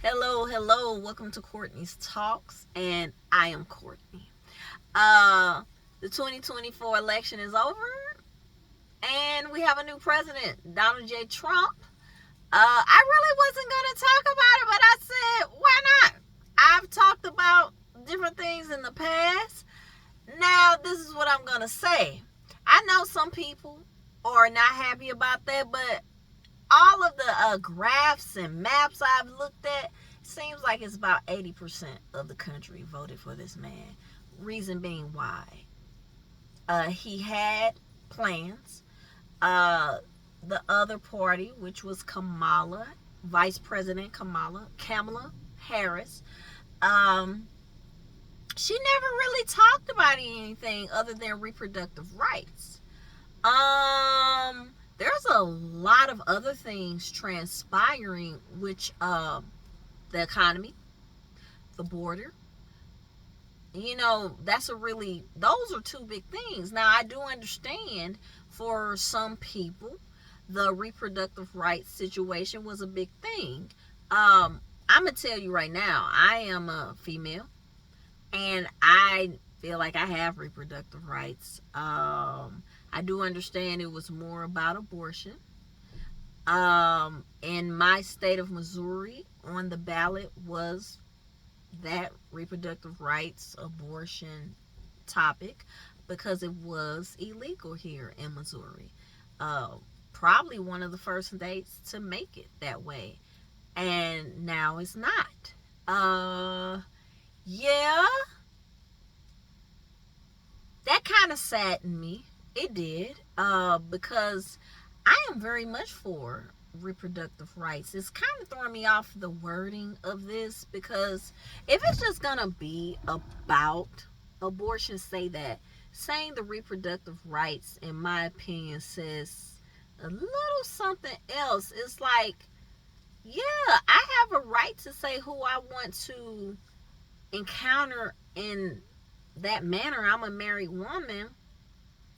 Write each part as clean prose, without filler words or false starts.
Hello. Welcome to Courtney's Talks, and I am Courtney. Uh, the 2024 election is over, and we have a new president, Donald J. Trump. I really wasn't going to talk about it, but I said, why not? I've talked about different things in the past. Now, this is what I'm going to say. I know some people are not happy about that, but all of the graphs and maps I've looked at, seems like it's about 80% of the country voted for this man. Reason being why. He had plans. Uh, the other party, which was Vice President Kamala Harris, um, she never really talked about anything other than reproductive rights. There's a lot of other things transpiring, which the economy, the border. Those are two big things. Now, I do understand for some people, the reproductive rights situation was a big thing. I'm going to tell you right now, I am a female and I feel like I have reproductive rights. I do understand it was more about abortion. In my state of Missouri, on the ballot was that reproductive rights abortion topic because it was illegal here in Missouri. Uh, Probably one of the first states to make it that way, and now it's not. Yeah, that kind of saddened me. It did, because I am very much for reproductive rights. It's kind of throwing me off the wording of this because if it's just gonna be about abortion, say that. Saying the reproductive rights, in my opinion, says a little something else. It's like, yeah, I have a right to say who I want to encounter in that manner. I'm a married woman.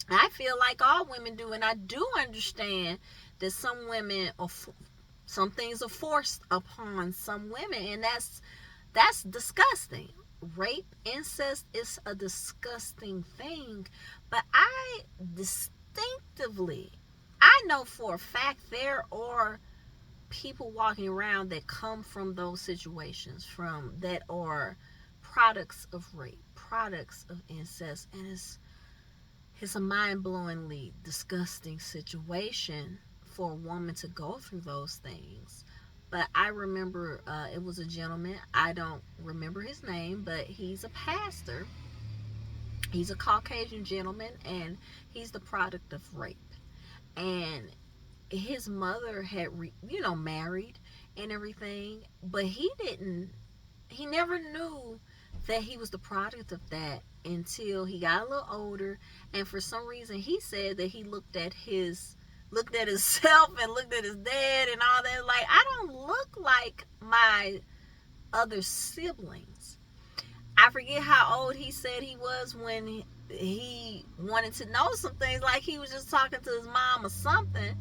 I feel like all women do, and I do understand that some things are forced upon some women, and that's disgusting. Rape, incest is a disgusting thing, but distinctively, I know for a fact there are people walking around that come from those situations, from that are products of rape, products of incest, and it's a mind-blowingly disgusting situation for a woman to go through those things. But I remember it was a gentleman. I don't remember his name, but he's a pastor. He's a Caucasian gentleman, and he's the product of rape. And his mother had, married and everything, but he never knew that he was the product of that until he got a little older. And for some reason, he said that he looked at himself and looked at his dad and all that, like, I don't look like my other siblings. I forget how old he said he was when he wanted to know some things, like he was just talking to his mom or something,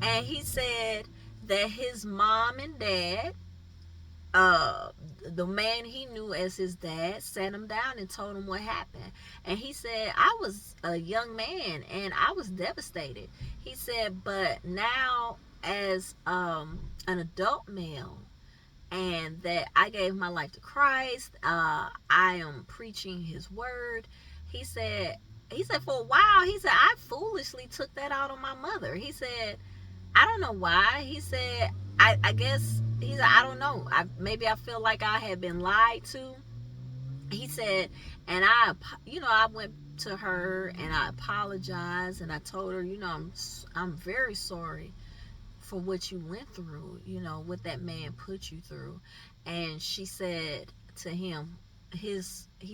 and he said that his mom and dad, uh the man he knew as his dad, sat him down and told him what happened. And he said, I was a young man and I was devastated. He said, but now, as an adult male, and that I gave my life to Christ, I am preaching his word. He said for a while, he said, I foolishly took that out on my mother. He said, I don't know why. He said, I guess, he said, I don't know. Maybe I feel like I had been lied to. He said, and I went to her and I apologized and I told her, I'm very sorry for what you went through, what that man put you through. And she said to him, he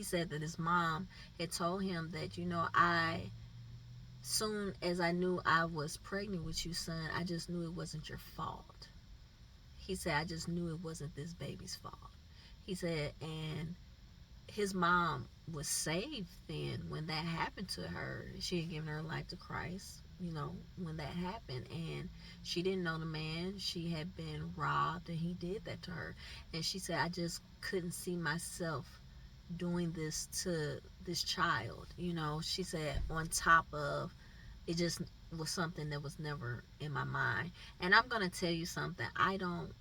said that his mom had told him that, I soon as I knew I was pregnant with you, son, I just knew it wasn't your fault. He said, I just knew it wasn't this baby's fault. He said, and his mom was saved then when that happened to her. She had given her life to Christ. when that happened, and she didn't know the man. She had been robbed, and he did that to her. And she said, I just couldn't see myself doing this to this child. She said, on top of it, just was something that was never in my mind. And I'm going to tell you something. I don't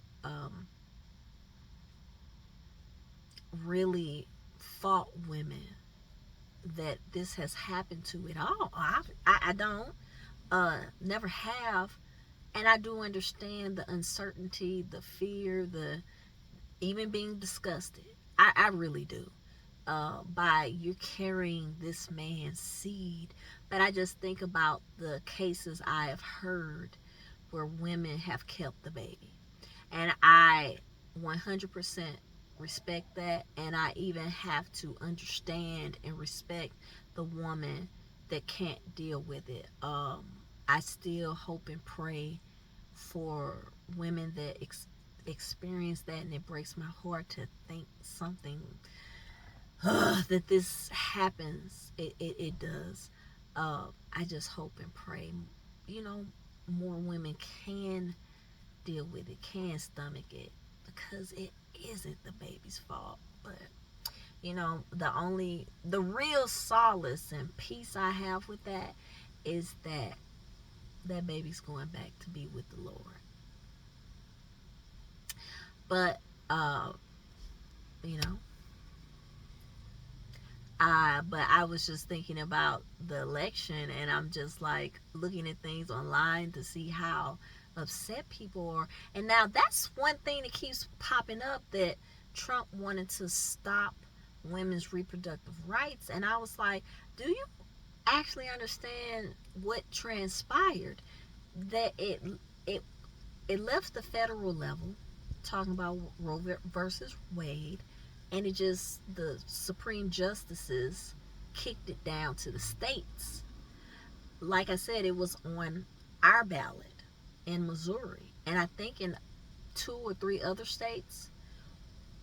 really fault women that this has happened to at all. I don't. Never have. And I do understand the uncertainty, the fear, the even being disgusted. I really do. By you carrying this man's seed. But I just think about the cases I have heard where women have kept the baby. And I 100% respect that. And I even have to understand and respect the woman that can't deal with it. I still hope and pray for women that experience that, and it breaks my heart to think something that this happens. It does. I just hope and pray, you know, more women can deal with it, can stomach it, because it isn't the baby's fault. But the real solace and peace I have with that is that that baby's going back to be with the Lord. But you know, I was just thinking about the election, and I'm just like looking at things online to see how upset people are. And now that's one thing that keeps popping up, that Trump wanted to stop women's reproductive rights. And I was like, do you actually understand what transpired? That it it left the federal level, talking about Roe versus Wade, and it just, the Supreme Justices kicked it down to the states. Like I said, it was on our ballot in Missouri, and I think in 2 or 3 other states.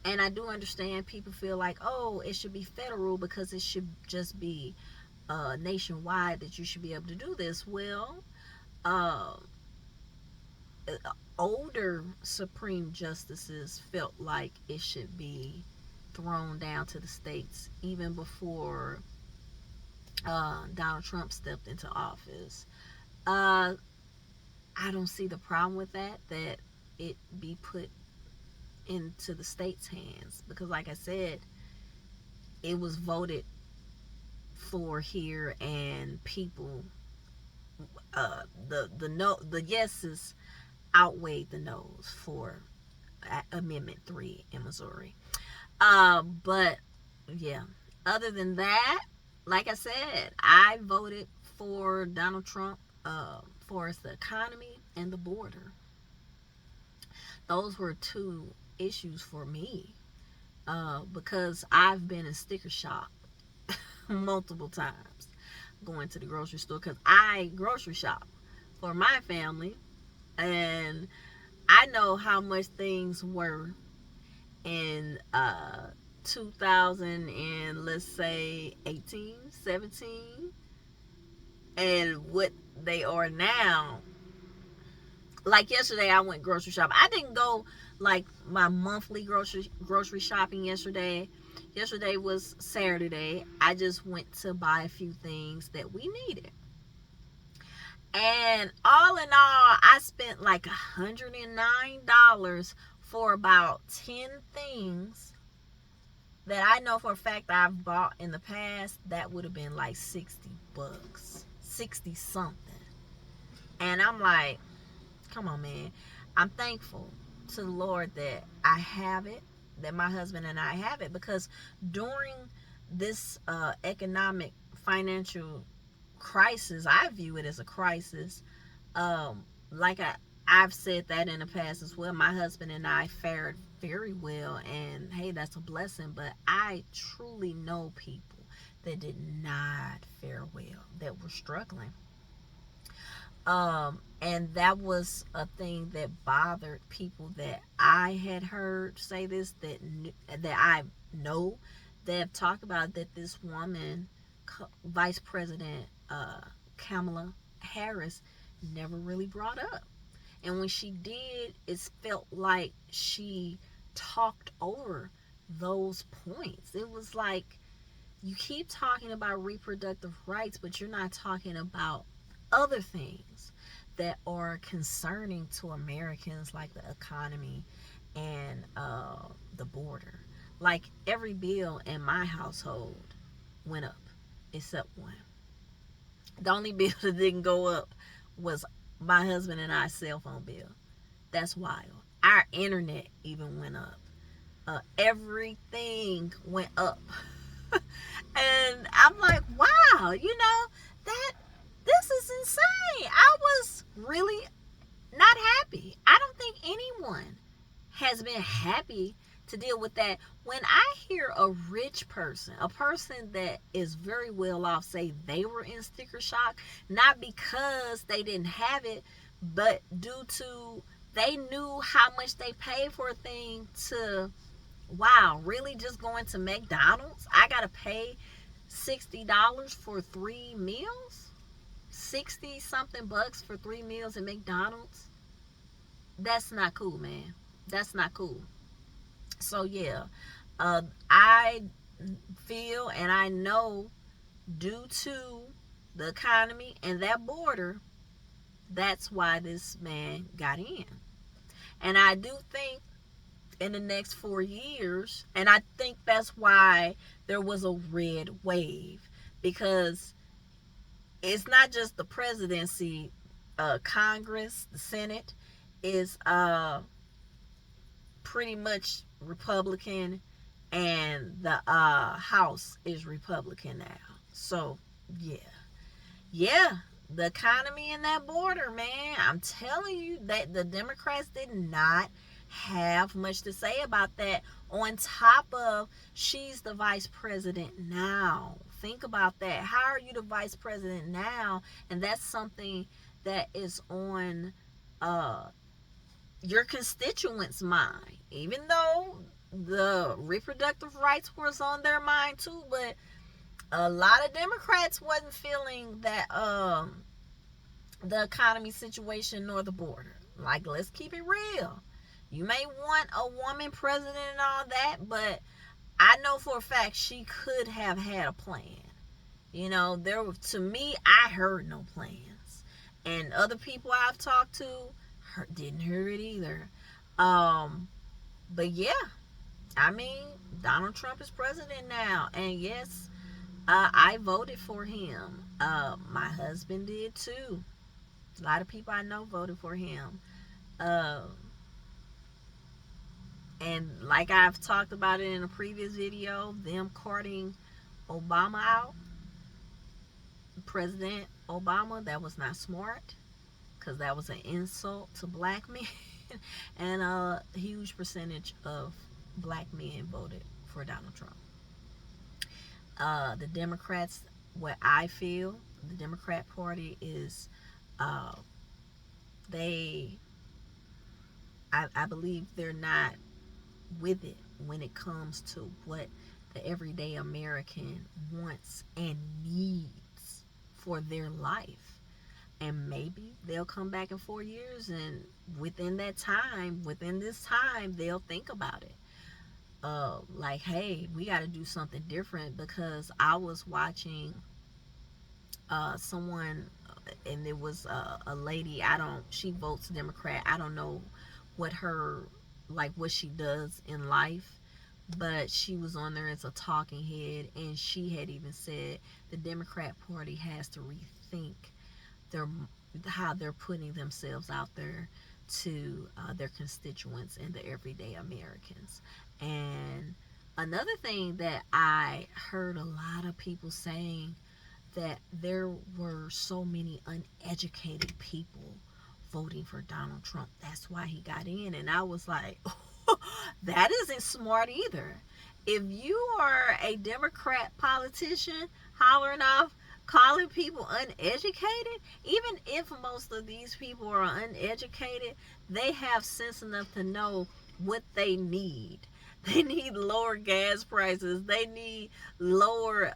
And I do understand people feel like, oh, it should be federal because it should just be nationwide, that you should be able to do this. Well, uh, older Supreme Justices felt like it should be thrown down to the states even before Donald Trump stepped into office. Uh, I don't see the problem with that, that it be put into the states' hands, because, like I said, it was voted for here, and people, the no, the yeses outweighed the no's for Amendment 3 in Missouri. But yeah, other than that, like I said, I voted for Donald Trump for the economy and the border. Those were 2 issues for me, because I've been in sticker shock multiple times going to the grocery store, because I grocery shop for my family, and I know how much things were in 2000, and let's say 18, 17, and what they are now. Like yesterday, I went grocery shopping. I didn't go like my monthly grocery shopping yesterday. Yesterday was Saturday. I just went to buy a few things that we needed. And all in all, I spent like $109 for about 10 things that I know for a fact I've bought in the past. That would have been like $60, 60 something. And I'm like, come on, man. I'm thankful to the Lord that I have it, that my husband and I have it, because during this economic financial crisis, I view it as a crisis. Like I've said that in the past as well. My husband and I fared very well, and hey, that's a blessing. But I truly know people that did not fare well, that were struggling. And that was a thing that bothered people that I had heard say this, that I know, that have talked about, that this woman, Vice President Kamala Harris never really brought up. And when she did, it felt like she talked over those points. It was like you keep talking about reproductive rights, but you're not talking about other things that are concerning to Americans, like the economy and the border. Like every bill in my household went up except one. The only bill that didn't go up was my husband and I's cell phone bill. That's wild. Our internet even went up. Everything went up. And I'm like, wow, that this is insane. I was really not happy. I don't think anyone has been happy to deal with that. When I hear a rich person, a person that is very well off, say they were in sticker shock, not because they didn't have it, but due to they knew how much they paid for a thing, to, wow, really just going to McDonald's? I got to pay $60 for 3 meals? 60 something bucks for 3 meals at McDonald's? That's not cool, man. That's not cool. So yeah, I feel and I know, due to the economy and that border, that's why this man got in. And I do think in the next 4 years, and I think that's why there was a red wave, because it's not just the presidency, Congress, the Senate is pretty much Republican, and the House is Republican now. So yeah, the economy and that border, man, I'm telling you that the Democrats did not have much to say about that. On top of, she's the vice president now. Think about that. How are you the vice president now? And that's something that is on your constituents' mind, even though the reproductive rights was on their mind too. But a lot of Democrats wasn't feeling that the economy situation nor the border. Like, let's keep it real. You may want a woman president and all that, but I know for a fact she could have had a plan. To me, I heard no plans, and other people I've talked to didn't hear it either. But yeah, I mean, Donald Trump is president now, and yes, I voted for him. My husband did too. A lot of people I know voted for him. And like I've talked about it in a previous video, them carting Obama out, President Obama, that was not smart, because that was an insult to black men. And a huge percentage of black men voted for Donald Trump. The Democrats, what I feel, the Democrat Party is, I believe they're not with it when it comes to what the everyday American wants and needs for their life. And maybe they'll come back in 4 years, and within this time, they'll think about it. Like, hey, we got to do something different. Because I was watching someone, and it was a lady. She votes Democrat. I don't know what she does in life, but she was on there as a talking head, and she had even said the Democrat Party has to rethink how they're putting themselves out there to their constituents and the everyday Americans. And another thing that I heard a lot of people saying, that there were so many uneducated people voting for Donald Trump. That's why he got in. And I was like, that isn't smart either. If you are a Democrat politician hollering off, calling people uneducated, even if most of these people are uneducated, they have sense enough to know what they need. They need lower gas prices. They need lower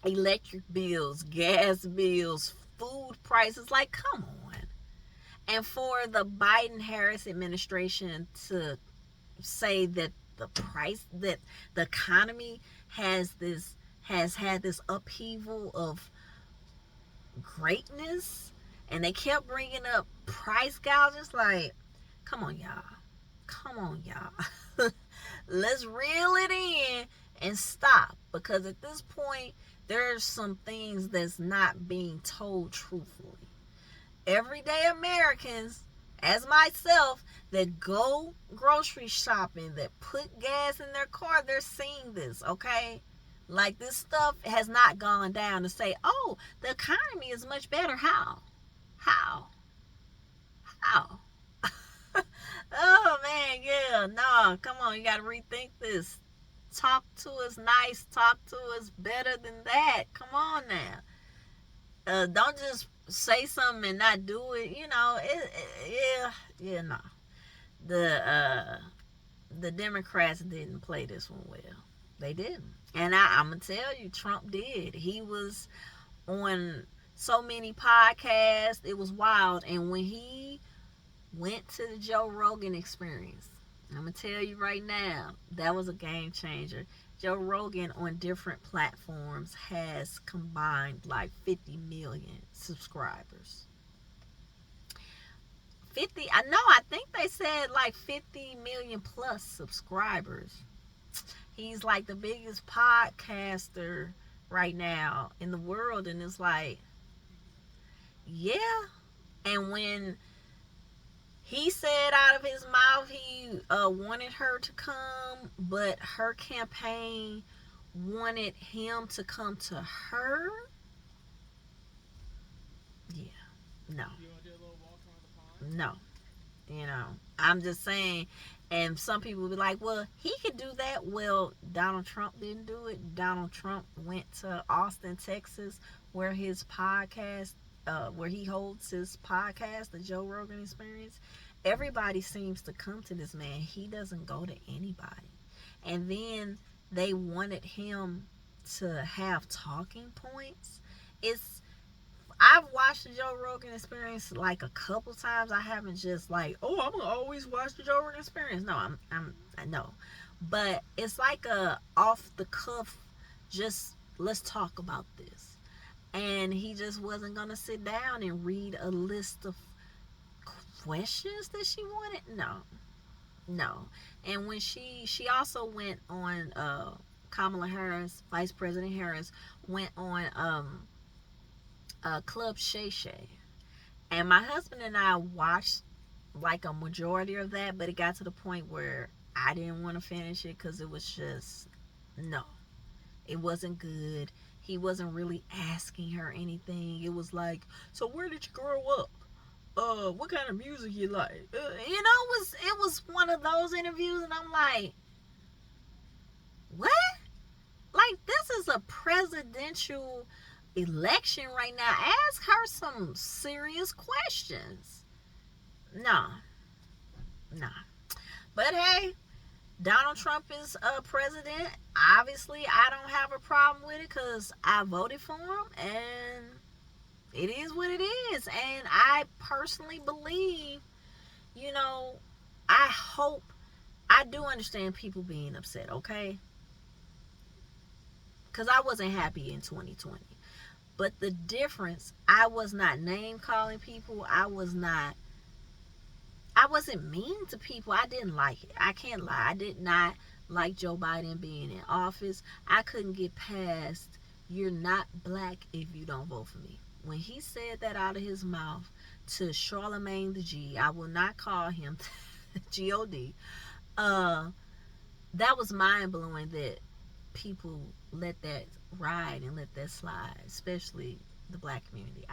electric bills, gas bills, food prices. Like, come on. And for the Biden-Harris administration to say that the price, that the economy has had this upheaval of greatness, and they kept bringing up price gouges. Like, come on, y'all. Come on, y'all. Let's reel it in and stop, because at this point there's some things that's not being told truthfully. Everyday Americans, as myself, that go grocery shopping, that put gas in their car, they're seeing this, okay? Like, this stuff has not gone down to say, oh, the economy is much better. How? How? How? Oh, man, yeah. No, come on. You got to rethink this. Talk to us nice. Talk to us better than that. Come on now. Don't just say something and not do it. You know, no. The Democrats didn't play this one well. They didn't. And I'm going to tell you, Trump did. He was on so many podcasts. It was wild. And when he went to the Joe Rogan Experience, I'm going to tell you right now, that was a game changer. Joe Rogan on different platforms has combined like 50 million subscribers. 50, I think they said like 50 million plus subscribers. He's like the biggest podcaster right now in the world, and it's like, yeah. And when he said out of his mouth he wanted her to come, but her campaign wanted him to come to her, yeah, no. No. You know, I'm just saying. And some people will be like, well, he could do that. Well, Donald Trump didn't do it. Donald Trump went to Austin, Texas, where his podcast, where he holds his podcast, the Joe Rogan Experience. Everybody seems to come to this man. He doesn't go to anybody. And then they wanted him to have talking points. I've watched the Joe Rogan Experience like a couple times. I haven't just like, oh, I'm gonna always watch the Joe Rogan Experience. No, I know, but it's like a off the cuff, just let's talk about this. And he just wasn't gonna sit down and read a list of questions that she wanted. No. And when she also went on, Kamala Harris, Vice President Harris, went on Club Shay Shay, and my husband and I watched like a majority of that, but it got to the point where I didn't want to finish it because it was just, no, it wasn't good. He wasn't really asking her anything. It was like, so where did you grow up? What kind of music you like? It was one of those interviews, and I'm like, what? Like, this is a presidential election right now. Ask her some serious questions. Nah. But hey, Donald Trump is president. Obviously, I don't have a problem with it because I voted for him, and it is what it is. And I personally believe, I do understand people being upset, okay? Because I wasn't happy in 2020. But the difference, I was not name calling people. I wasn't mean to people. I didn't like it. I can't lie. I did not like Joe Biden being in office. I couldn't get past, you're not black if you don't vote for me. When he said that out of his mouth to Charlemagne the G, I will not call him G-O-D. That was mind blowing that people let that ride and let that slide, especially the black community.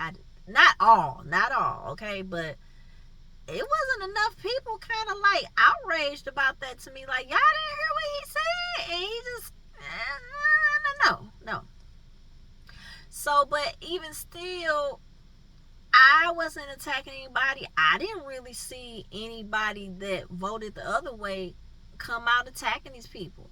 Not all, okay, but it wasn't enough people kind of like outraged about that to me. Like, y'all didn't hear what he said, and he just no. So, but even still, I wasn't attacking anybody. I didn't really see anybody that voted the other way come out attacking these people.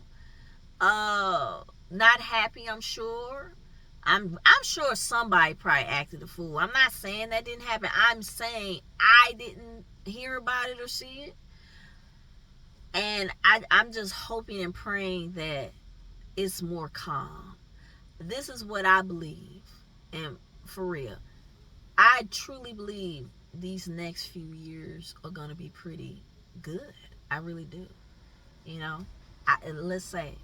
Not happy, I'm sure, I'm sure somebody probably acted a fool. I'm not saying that didn't happen. I'm saying I didn't hear about it or see it. And I'm just hoping and praying that it's more calm. This is what I believe. And for real, I truly believe these next few years are going to be pretty good. I really do. You know, let's say,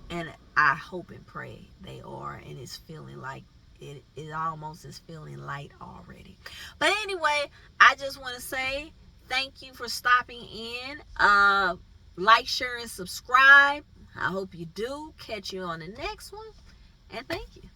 and I hope and pray they are, and it's feeling like it almost is feeling light already. But anyway, I just want to say thank you for stopping in. Like, share, and subscribe. I hope you do. Catch you on the next one, and thank you.